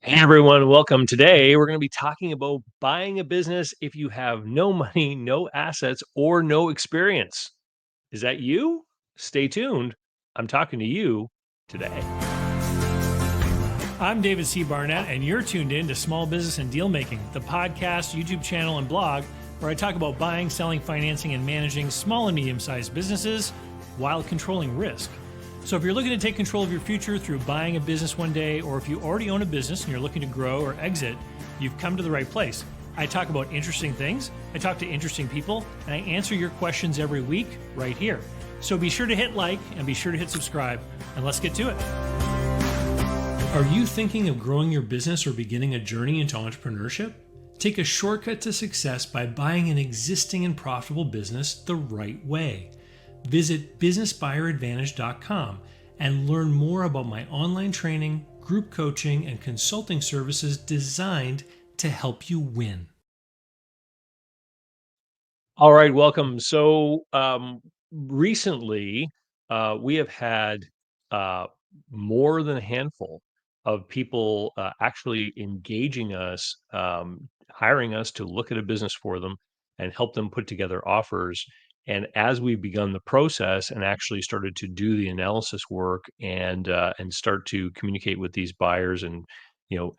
Hey everyone, welcome. Today, we're going to be talking about buying a business if you have no money, no assets, or no experience. Is that you? Stay tuned. I'm talking to you today. I'm David C. Barnett, and you're tuned in to Small Business and Deal Making, the podcast, YouTube channel, and blog where I talk about buying, selling, financing, and managing small and medium sized businesses while controlling risk. So, if you're looking to take control of your future through buying a business one day, or if you already own a business and you're looking to grow or exit, you've come to the right place. I talk about interesting things, I talk to interesting people, and I answer your questions every week right here. So, be sure to hit like and be sure to hit subscribe, and let's get to it. Are you thinking of growing your business or beginning a journey into entrepreneurship? Take a shortcut to success by buying an existing and profitable business the right way. Visit businessbuyeradvantage.com and learn more about my online training, group coaching, and consulting services designed to help you win. All right, welcome. Recently, we have had uh, more than a handful of people actually engaging us, hiring us to look at a business for them and help them put together offers. And as we've begun the process and actually started to do the analysis work and start to communicate with these buyers and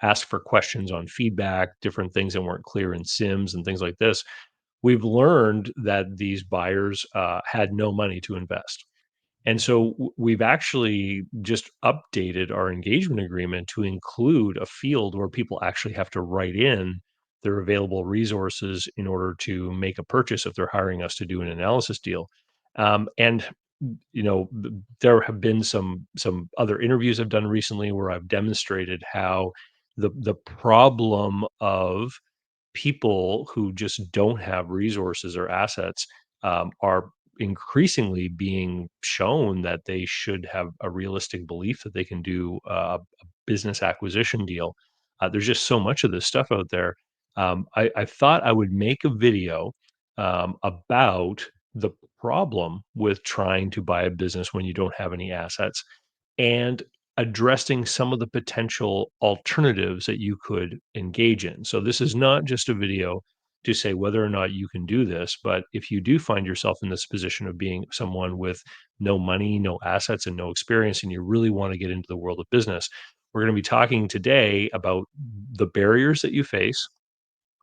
ask for questions on feedback, different things that weren't clear in Sims and things like this, we've learned that these buyers had no money to invest. And so we've actually just updated our engagement agreement to include a field where people actually have to write in their available resources in order to make a purchase if they're hiring us to do an analysis deal. And there have been some other interviews I've done recently where I've demonstrated how the problem of people who just don't have resources or assets are increasingly being shown that they should have a realistic belief that they can do a business acquisition deal. There's just so much of this stuff out there. I thought I would make a video about the problem with trying to buy a business when you don't have any assets and addressing some of the potential alternatives that you could engage in. So this is not just a video to say whether or not you can do this, but if you do find yourself in this position of being someone with no money, no assets, and no experience, and you really want to get into the world of business, we're going to be talking today about the barriers that you face,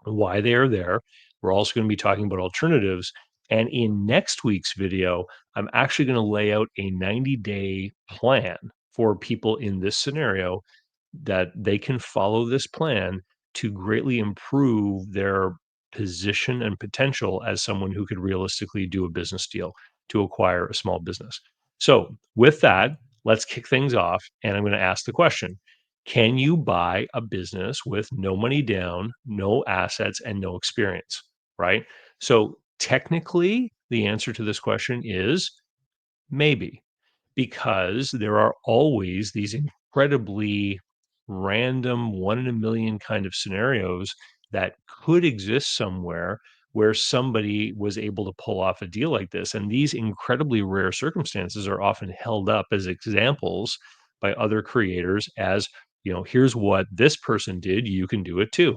why they are there. We're also going to be talking about alternatives. And in next week's video, I'm actually going to lay out a 90-day plan for people in this scenario that they can follow this plan to greatly improve their position and potential as someone who could realistically do a business deal to acquire a small business. So, with that, let's kick things off. And I'm going to ask the question: can you buy a business with no money down, no assets, and no experience? Right. So, technically, the answer to this question is maybe, because there are always these incredibly random, one in a million kind of scenarios that could exist somewhere where somebody was able to pull off a deal like this. And these incredibly rare circumstances are often held up as examples by other creators as, here's what this person did, you can do it too.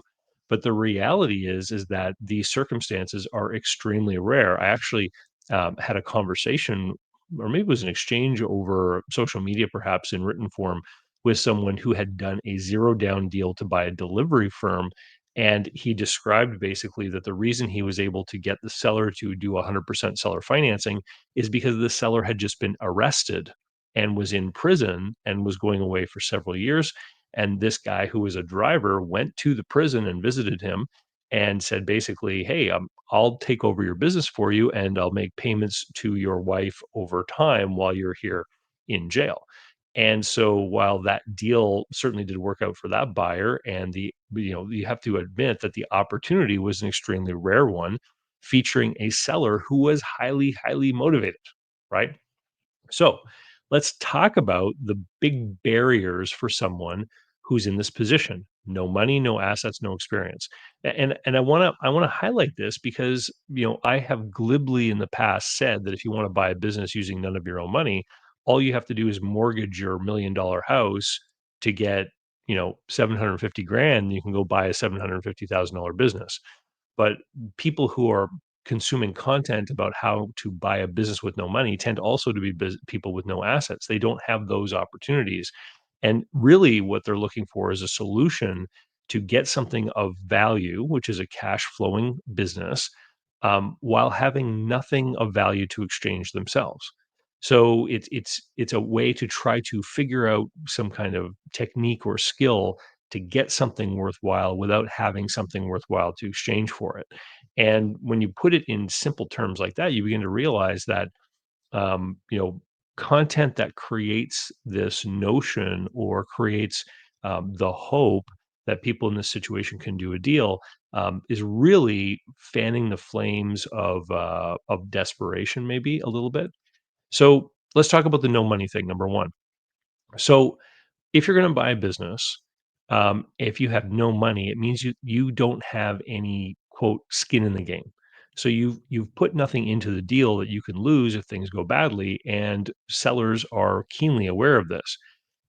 But the reality is that these circumstances are extremely rare. I actually had a conversation, or maybe it was an exchange over social media, perhaps in written form, with someone who had done a zero down deal to buy a delivery firm. And he described basically that the reason he was able to get the seller to do 100% seller financing is because the seller had just been arrested and was in prison and was going away for several years. And this guy, who was a driver, went to the prison and visited him and said basically, hey, I'll take over your business for you and I'll make payments to your wife over time while you're here in jail. And so while that deal certainly did work out for that buyer, and you have to admit that the opportunity was an extremely rare one, featuring a seller who was highly, highly motivated, right? So let's talk about the big barriers for someone who's in this position. No money, no assets, no experience. And I want to highlight this because I have glibly in the past said that if you want to buy a business using none of your own money, all you have to do is mortgage your $1 million house to get $750 grand, you can go buy a $750,000 business. But people who are consuming content about how to buy a business with no money tend also to be people with no assets. They don't have those opportunities. And really, what they're looking for is a solution to get something of value, which is a cash flowing business, while having nothing of value to exchange themselves. So it's a way to try to figure out some kind of technique or skill to get something worthwhile without having something worthwhile to exchange for it. And when you put it in simple terms like that, you begin to realize that um, you know, content that creates this notion or creates the hope that people in this situation can do a deal is really fanning the flames of desperation, maybe a little bit. So let's talk about the no money thing. Number one. So if you're going to buy a business, if you have no money, it means you don't have any quote skin in the game. So you've put nothing into the deal that you can lose if things go badly, and sellers are keenly aware of this.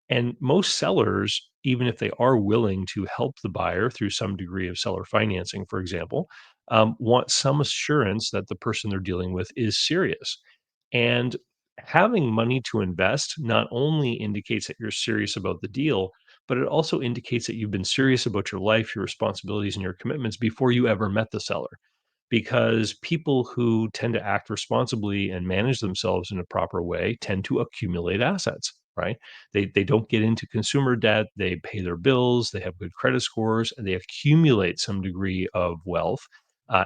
And most sellers, even if they are willing to help the buyer through some degree of seller financing, for example, want some assurance that the person they're dealing with is serious. And having money to invest not only indicates that you're serious about the deal, but it also indicates that you've been serious about your life, your responsibilities, and your commitments before you ever met the seller. Because people who tend to act responsibly and manage themselves in a proper way tend to accumulate assets, right? They don't get into consumer debt, they pay their bills, they have good credit scores, and they accumulate some degree of wealth.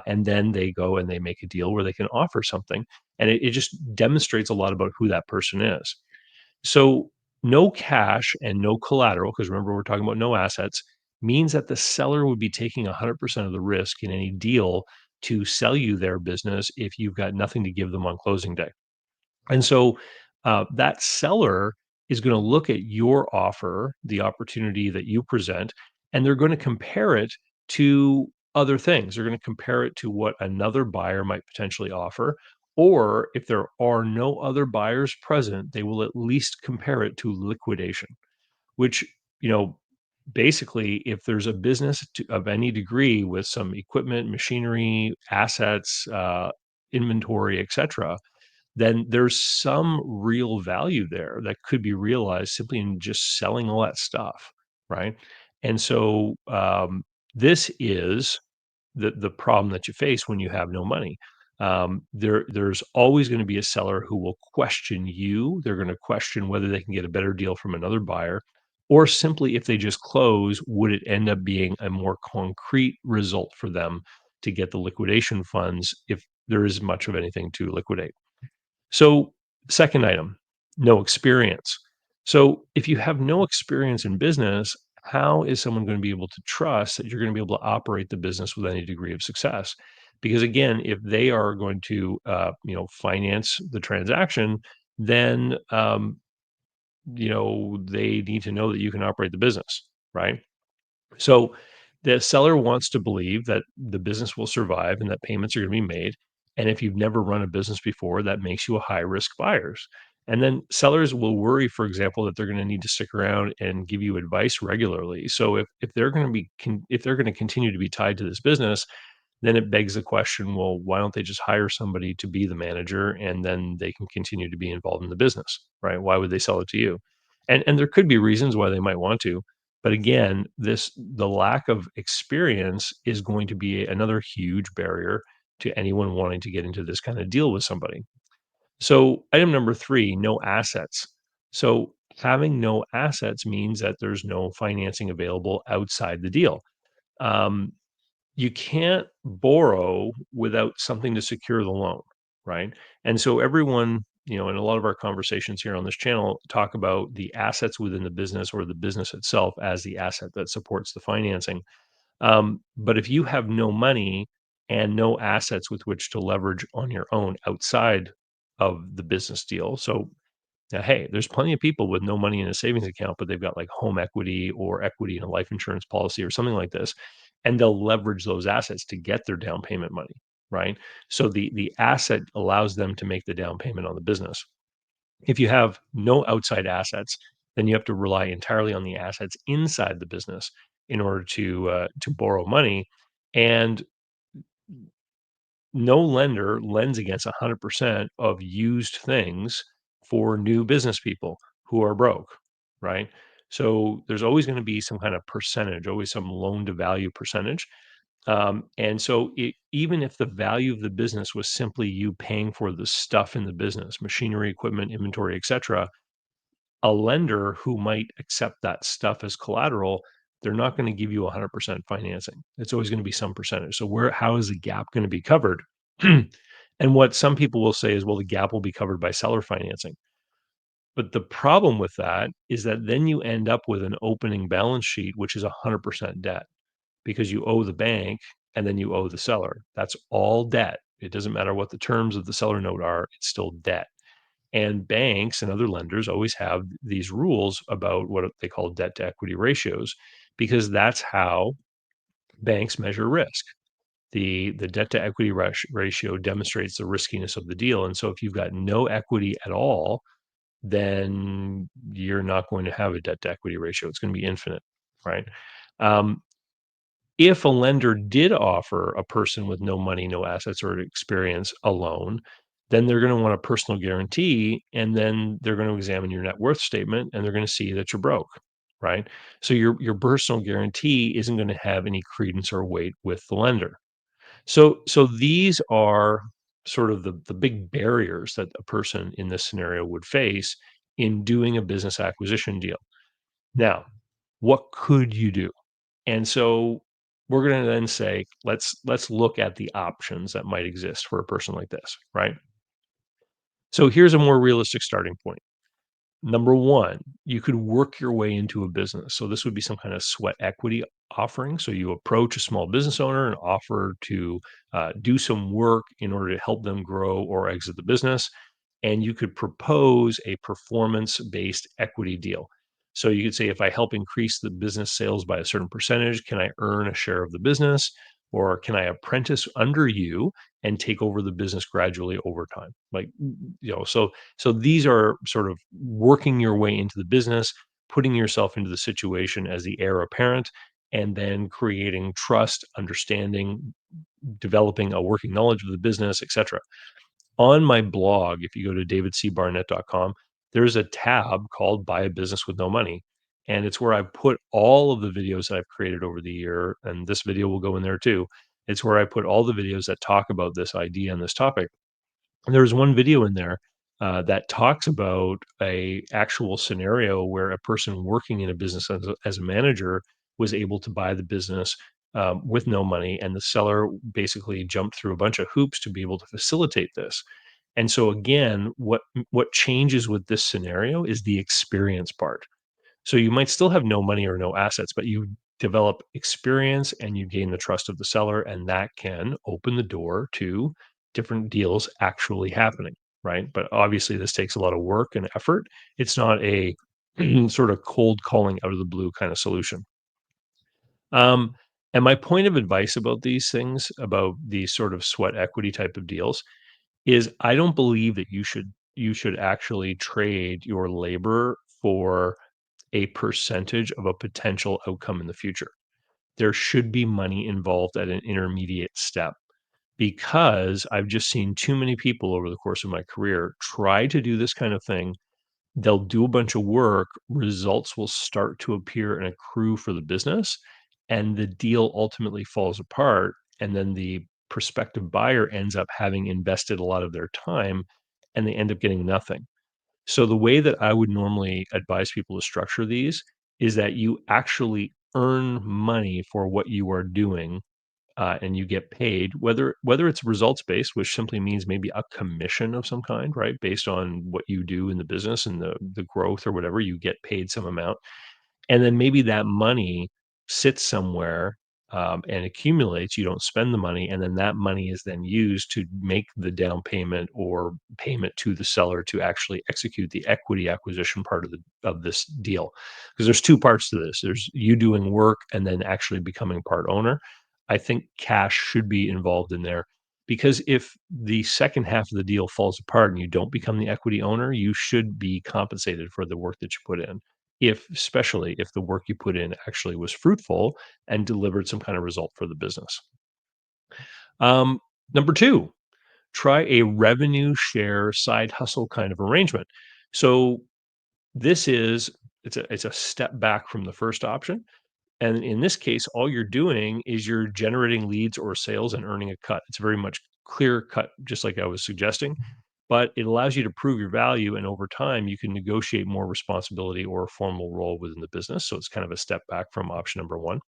And then they go and they make a deal where they can offer something. And it just demonstrates a lot about who that person is. So, no cash and no collateral, because remember, we're talking about no assets, means that the seller would be taking 100% of the risk in any deal to sell you their business if you've got nothing to give them on closing day. And so that seller is going to look at your offer, the opportunity that you present, and they're going to compare it to other things. They're going to compare it to what another buyer might potentially offer. Or if there are no other buyers present, they will at least compare it to liquidation, which, you know, basically, if there's a business of any degree with some equipment, machinery, assets, inventory, etc., then there's some real value there that could be realized simply in just selling all that stuff, right? And so this is the problem that you face when you have no money. There's always going to be a seller who will question you. They're going to question whether they can get a better deal from another buyer, or simply if they just close, would it end up being a more concrete result for them to get the liquidation funds if there is much of anything to liquidate. So, second item, no experience. So, if you have no experience in business, how is someone going to be able to trust that you're going to be able to operate the business with any degree of success? Because again, if they are going to, finance the transaction, then they need to know that you can operate the business, right? So the seller wants to believe that the business will survive and that payments are going to be made. And if you've never run a business before, that makes you a high risk buyers. And then sellers will worry, for example, that they're going to need to stick around and give you advice regularly. So if they're going to if they're going to continue to be tied to this business, then it begs the question, well, why don't they just hire somebody to be the manager and then they can continue to be involved in the business, right? Why would they sell it to you? And there could be reasons why they might want to, but again, the lack of experience is going to be another huge barrier to anyone wanting to get into this kind of deal with somebody. So, item number 3, no assets. So, having no assets means that there's no financing available outside the deal. Um, you can't borrow without something to secure the loan, right? And so everyone, in a lot of our conversations here on this channel talk about the assets within the business or the business itself as the asset that supports the financing. But if you have no money and no assets with which to leverage on your own outside of the business deal, so now, hey, there's plenty of people with no money in a savings account, but they've got like home equity or equity in a life insurance policy or something like this, and they'll leverage those assets to get their down payment money, right? So the asset allows them to make the down payment on the business. If you have no outside assets then you have to rely entirely on the assets inside the business in order to borrow money. And no lender lends against 100% of used things for new business people who are broke, right? So there's always going to be some kind of percentage, always some loan to value percentage. And so even if the value of the business was simply you paying for the stuff in the business, machinery, equipment, inventory, etc., a lender who might accept that stuff as collateral, they're not going to give you 100% financing. It's always going to be some percentage. So how is the gap going to be covered? And what some people will say is, well, the gap will be covered by seller financing. But the problem with that is that then you end up with an opening balance sheet, which is 100% debt because you owe the bank and then you owe the seller. That's all debt. It doesn't matter what the terms of the seller note are, it's still debt. And banks and other lenders always have these rules about what they call debt to equity ratios, because that's how banks measure risk. The debt to equity ratio demonstrates the riskiness of the deal. And so if you've got no equity at all, then you're not going to have a debt to equity ratio. It's going to be infinite, right? Um, if a lender did offer a person with no money, no assets, or experience a loan, then they're going to want a personal guarantee, and then they're going to examine your net worth statement, and they're going to see that you're broke, right? So your personal guarantee isn't going to have any credence or weight with the lender. So these are sort of the big barriers that a person in this scenario would face in doing a business acquisition deal. Now, what could you do? And so we're going to then say, let's look at the options that might exist for a person like this, right? So here's a more realistic starting point. Number one, you could work your way into a business. So this would be some kind of sweat equity offering. So you approach a small business owner and offer to do some work in order to help them grow or exit the business. And you could propose a performance based equity deal. So you could say, if I help increase the business sales by a certain percentage, can I earn a share of the business? Or can I apprentice under you and take over the business gradually over time? So these are sort of working your way into the business, putting yourself into the situation as the heir apparent, and then creating trust, understanding, developing a working knowledge of the business, etc. On my blog, if you go to davidcbarnett.com, there's a tab called Buy a Business with No Money. And it's where I put all of the videos that I've created over the year. And this video will go in there too. It's where I put all the videos that talk about this idea and this topic. And there's one video in there that talks about a actual scenario where a person working in a business as a manager was able to buy the business with no money, and the seller basically jumped through a bunch of hoops to be able to facilitate this. And so again, what changes with this scenario is the experience part. So you might still have no money or no assets, but you develop experience and you gain the trust of the seller, and that can open the door to different deals actually happening, right? But obviously, this takes a lot of work and effort. It's not a sort of cold calling out of the blue kind of solution. Um, and my point of advice about these things, about these sort of sweat equity type of deals, is I don't believe that you should actually trade your labor for a percentage of a potential outcome in the future. There should be money involved at an intermediate step, because I've just seen too many people over the course of my career try to do this kind of thing. They'll do a bunch of work, results will start to appear and accrue for the business, and the deal ultimately falls apart. And then the prospective buyer ends up having invested a lot of their time and they end up getting nothing. So the way that I would normally advise people to structure these is that you actually earn money for what you are doing, and you get paid, whether it's results based, which simply means maybe a commission of some kind, right, based on what you do in the business and the growth or whatever. You get paid some amount, and then maybe that money sits somewhere, and accumulates. You don't spend the money, and then that money is then used to make the down payment or payment to the seller to actually execute the equity acquisition part of this deal. Because there's two parts to this. There's you doing work and then actually becoming part owner. I think cash should be involved in there, because if the second half of the deal falls apart and you don't become the equity owner, you should be compensated for the work that you put in. if especially if the work you put in actually was fruitful and delivered some kind of result for the business. Um, Number two, try a revenue share side hustle kind of arrangement. So this is it's a step back from the first option. And in this case, all you're doing is you're generating leads or sales and earning a cut. It's very much clear cut, just like I was suggesting, but it allows you to prove your value. And over time, you can negotiate more responsibility or a formal role within the business. So it's kind of a step back from option number one.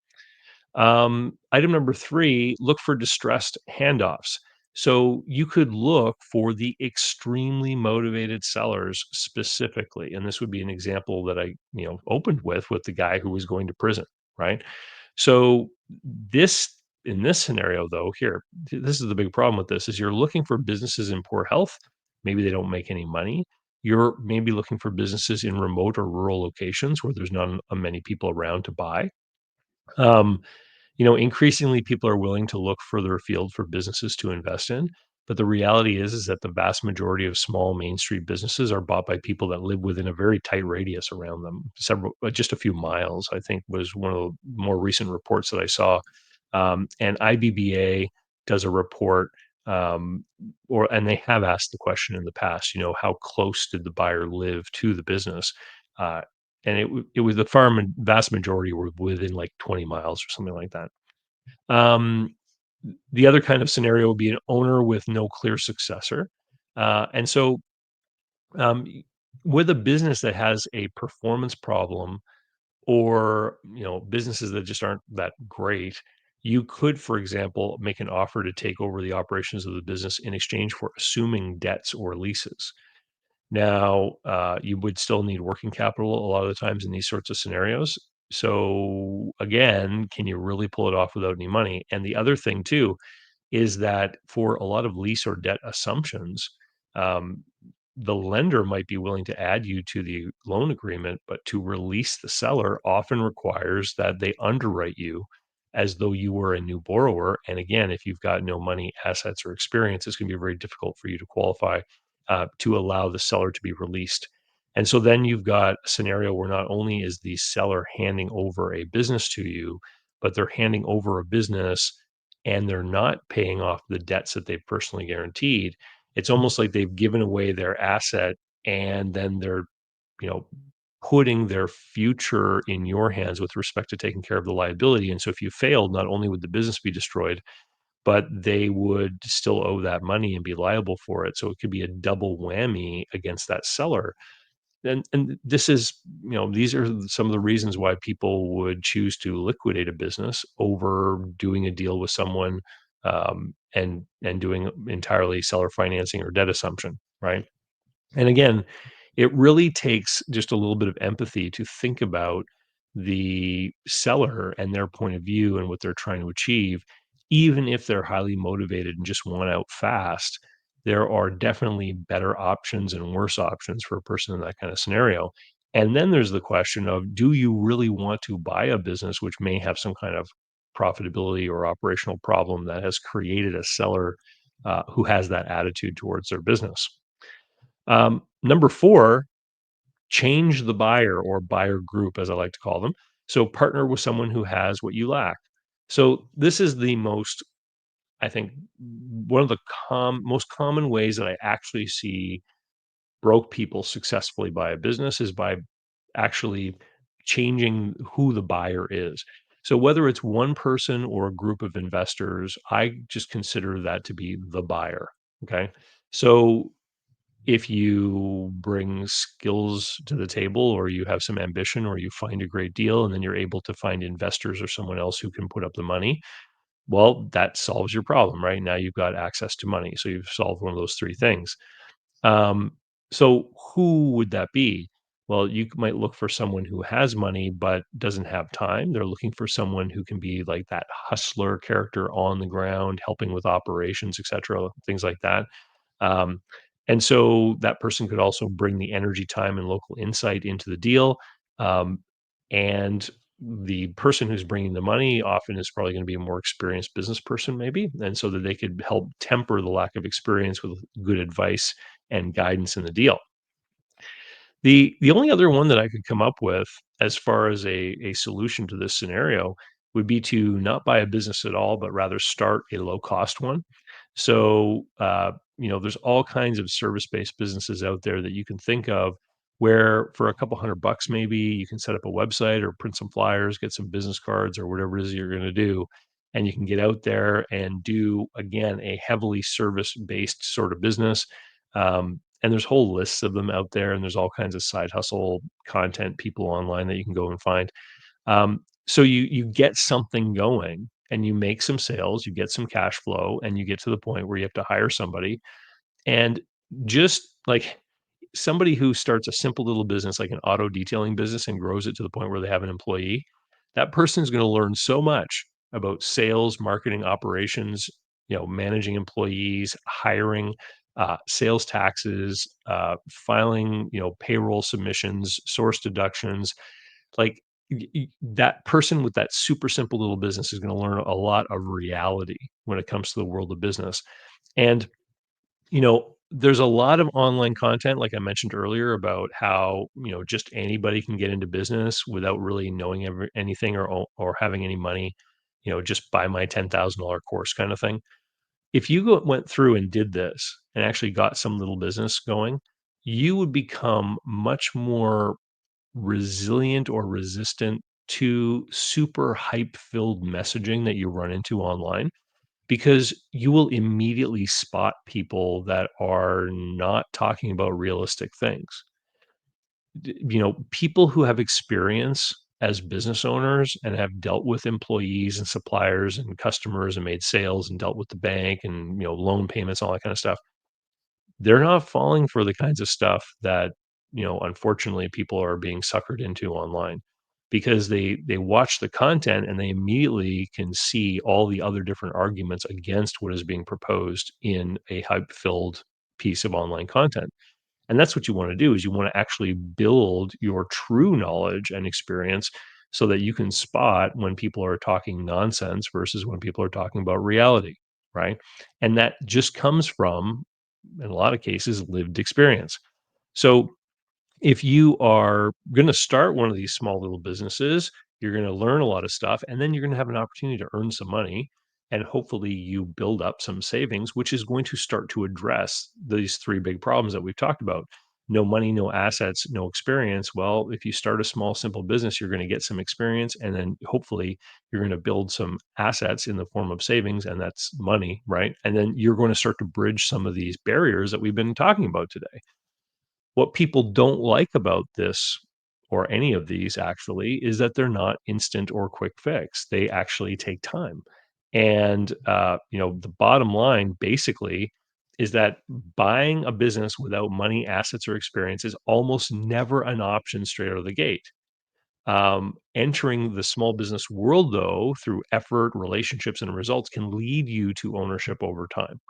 Item number three, look for distressed handoffs. So you could look for the extremely motivated sellers specifically. And this would be an example that I, opened with the guy who was going to prison, right? So this in this scenario though, here, this is the big problem with this is you're looking for businesses in poor health. Maybe they don't make any money. You're maybe looking for businesses in remote or rural locations where there's not many people around to buy. Um, Increasingly people are willing to look further afield for businesses to invest in. But the reality is that the vast majority of small Main Street businesses are bought by people that live within a very tight radius around them. Just a few miles, I think, was one of the more recent reports that I saw. And IBBA does a report, and they have asked the question in the past. How close did the buyer live to the business? Uh, and it was the vast majority were within like 20 miles or something like that. Um, the other kind of scenario would be an owner with no clear successor. And so, y with a business that has a performance problem or, businesses that just aren't that great, you could, for example, make an offer to take over the operations of the business in exchange for assuming debts or leases. Now, you would still need working capital a lot of the times in these sorts of scenarios. So again, can you really pull it off without any money? And the other thing too is that for a lot of lease or debt assumptions, um, the lender might be willing to add you to the loan agreement, but to release the seller often requires that they underwrite you as though you were a new borrower. And again, if you've got no money, assets, or experience, it's going to be very difficult for you to qualify to allow the seller to be released. And so then you've got a scenario where not only is the seller handing over a business to you, but they're handing over a business and they're not paying off the debts that they've personally guaranteed. It's almost like they've given away their asset and then they're, you know, putting their future in your hands with respect to taking care of the liability. And so if you failed, not only would the business be destroyed, but they would still owe that money and be liable for it. So it could be a double whammy against that seller. And this is, these are some of the reasons why people would choose to liquidate a business over doing a deal with someone, and doing entirely seller financing or debt assumption, right? And again, it really takes just a little bit of empathy to think about the seller and their point of view and what they're trying to achieve. Even if they're highly motivated and just want out fast, there are definitely better options and worse options for a person in that kind of scenario. And then there's the question of, do you really want to buy a business which may have some kind of profitability or operational problem that has created a seller who has that attitude towards their business? Number four, change the buyer or buyer group, as I like to call them. So partner with someone who has what you lack. So this is the most, I think, one of the most common ways that I actually see broke people successfully buy a business is by actually changing who the buyer is. So whether it's one person or a group of investors, I just consider that to be the buyer. Okay. So if you bring skills to the table or you have some ambition or you find a great deal and then you're able to find investors or someone else who can put up the money, well, that solves your problem, right? Now you've got access to money. So you've solved one of those three things. Um, so who would that be? Well, you might look for someone who has money but doesn't have time. They're looking for someone who can be like that hustler character on the ground, helping with operations, et cetera, things like that. Um, and so that person could also bring the energy, time, and local insight into the deal. Um, and the person who's bringing the money often is probably going to be a more experienced business person, maybe. And so that they could help temper the lack of experience with good advice and guidance in the deal. The only other one that I could come up with as far as a solution to this scenario would be to not buy a business at all, but rather start a low cost one. So, there's all kinds of service-based businesses out there that you can think of where for a couple $100 maybe, you can set up a website or print some flyers, get some business cards or whatever it is you're gonna do, and you can get out there and do, again, a heavily service-based sort of business. And there's whole lists of them out there, and there's all kinds of side hustle content people online that you can go and find. So you get something going and you make some sales, you get some cash flow, and you get to the point where you have to hire somebody. And just like somebody who starts a simple little business like an auto detailing business and grows it to the point where they have an employee, that person's going to learn so much about sales, marketing, operations, managing employees, hiring, sales taxes, filing, payroll submissions, source deductions. Like that person with that super simple little business is going to learn a lot of reality when it comes to the world of business. And there's a lot of online content, like I mentioned earlier, about how, just anybody can get into business without really knowing anything or having any money, just buy my $10,000 course kind of thing. If you went through and did this and actually got some little business going, you would become much more resilient or resistant to super hype filled messaging that you run into online because you will immediately spot people that are not talking about realistic things. People who have experience as business owners and have dealt with employees and suppliers and customers and made sales and dealt with the bank and, loan payments, all that kind of stuff, they're not falling for the kinds of stuff that, unfortunately people are being suckered into online because they watch the content and they immediately can see all the other different arguments against what is being proposed in a hype-filled piece of online content. And that's what you wanna do is you wanna actually build your true knowledge and experience so that you can spot when people are talking nonsense versus when people are talking about reality, right? And that just comes from, in a lot of cases, lived experience. So if you are going to start one of these small little businesses, you're going to learn a lot of stuff, and then you're going to have an opportunity to earn some money. And hopefully, you build up some savings, which is going to start to address these three big problems that we've talked about: no money, no assets, no experience. Well, if you start a small, simple business, you're going to get some experience, and then hopefully, you're going to build some assets in the form of savings, and that's money, right? And then you're going to start to bridge some of these barriers that we've been talking about today. What people don't like about this or any of these actually is that they're not instant or quick fix. They actually take time. And the bottom line basically is that buying a business without money, assets, or experience is almost never an option straight out of the gate. Entering the small business world, though, through effort, relationships, and results can lead you to ownership over time.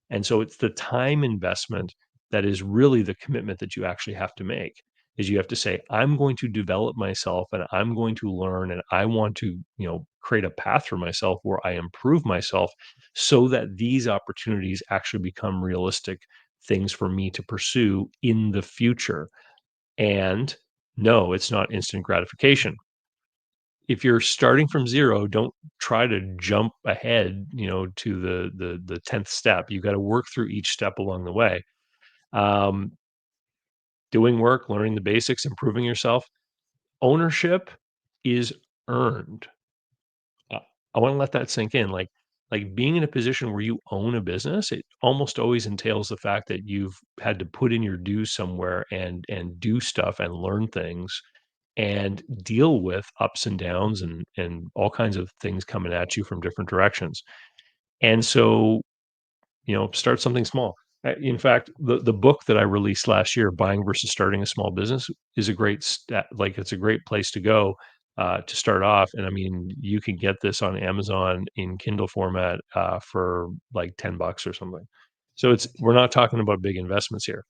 And so it's the time investment that is really the commitment that you actually have to make is you have to say, I'm going to develop myself and I'm going to learn and I want to, create a path for myself where I improve myself so that these opportunities actually become realistic things for me to pursue in the future. And no, it's not instant gratification. If you're starting from 0, don't try to jump ahead, to the 10th step. You gotta work through each step along the way. Um, Doing work, learning the basics, improving yourself. Ownership is earned. Uh, I wanna let that sink in, like, being in a position where you own a business, it almost always entails the fact that you've had to put in your dues somewhere and do stuff and learn things and deal with ups and downs and all kinds of things coming at you from different directions. And so, start something small. In fact, the book that I released last year, Buying versus Starting a Small Business, is a great like it's a great place to go to start off. And I mean, you can get this on Amazon in Kindle format for like $10 or something. So we're not talking about big investments here.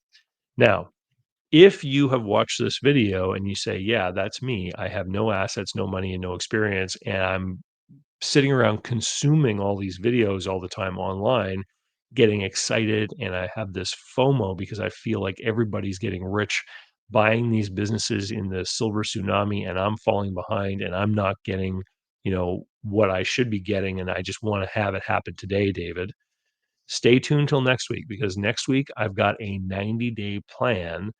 Now, if you have watched this video and you say, "Yeah, that's me. I have no assets, no money, and no experience, and I'm sitting around consuming all these videos all the time online, getting excited, and I have this FOMO because I feel like everybody's getting rich buying these businesses in the silver tsunami and I'm falling behind and I'm not getting, what I should be getting and I just want to have it happen today, David. Stay tuned till next week because next week I've got a 90-day plan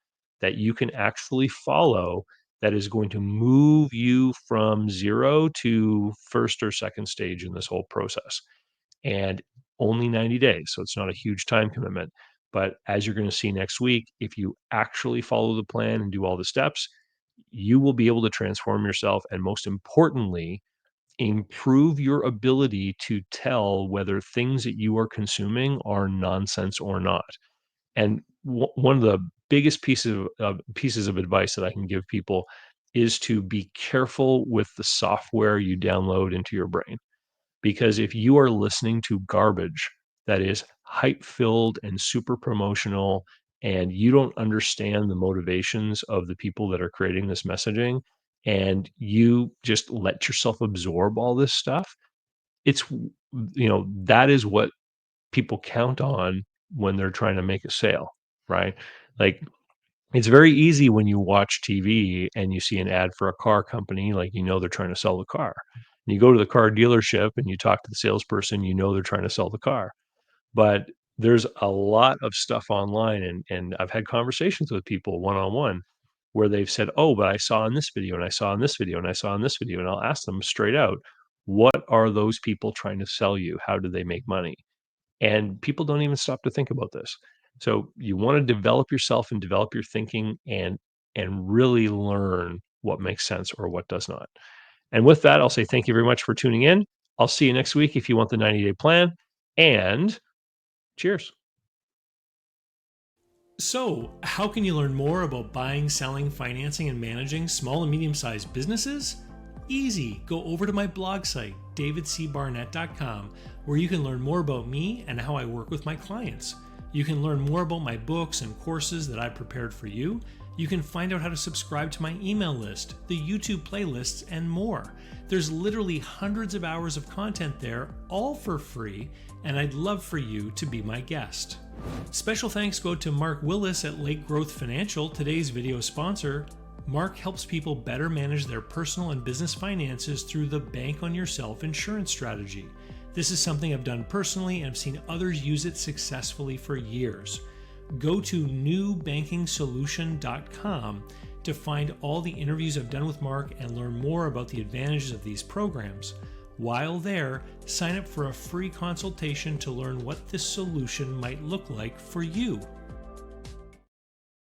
that you can actually follow that is going to move you from 0 to first or second stage in this whole process. And only 90 days, so it's not a huge time commitment. But as you're going to see next week, if you actually follow the plan and do all the steps, you will be able to transform yourself and most importantly, improve your ability to tell whether things that you are consuming are nonsense or not. And one of the biggest pieces of advice that I can give people is to be careful with the software you download into your brain. Because if you are listening to garbage that is hype filled and super promotional, and you don't understand the motivations of the people that are creating this messaging, and you just let yourself absorb all this stuff, that is what people count on when they're trying to make a sale, right? Like it's very easy when you watch TV and you see an ad for a car company, like they're trying to sell the car. And you go to the car dealership and you talk to the salesperson, they're trying to sell the car. But there's a lot of stuff online, and I've had conversations with people one on one where they've said, "Oh, but I saw in this video, and I saw in this video, and I saw in this video," and I'll ask them straight out, "What are those people trying to sell you? How do they make money?" And people don't even stop to think about this. So you want to develop yourself and develop your thinking and really learn what makes sense or what does not. And with that, I'll say thank you very much for tuning in. I'll see you next week if you want the 90-day plan. And cheers. So, how can you learn more about buying, selling, financing, and managing small and medium sized businesses? Easy. Go over to my blog site, davidcbarnett.com, where you can learn more about me and how I work with my clients. You can learn more about my books and courses that I've prepared for you. You can find out how to subscribe to my email list, the YouTube playlists, and more. There's literally hundreds of hours of content there, all for free, and I'd love for you to be my guest. Special thanks go to Mark Willis at Lake Growth Financial, today's video sponsor. Mark helps people better manage their personal and business finances through the Bank on Yourself insurance strategy. This is something I've done personally and I've seen others use it successfully for years. Go to newbankingsolution.com to find all the interviews I've done with Mark and learn more about the advantages of these programs. While there, sign up for a free consultation to learn what this solution might look like for you.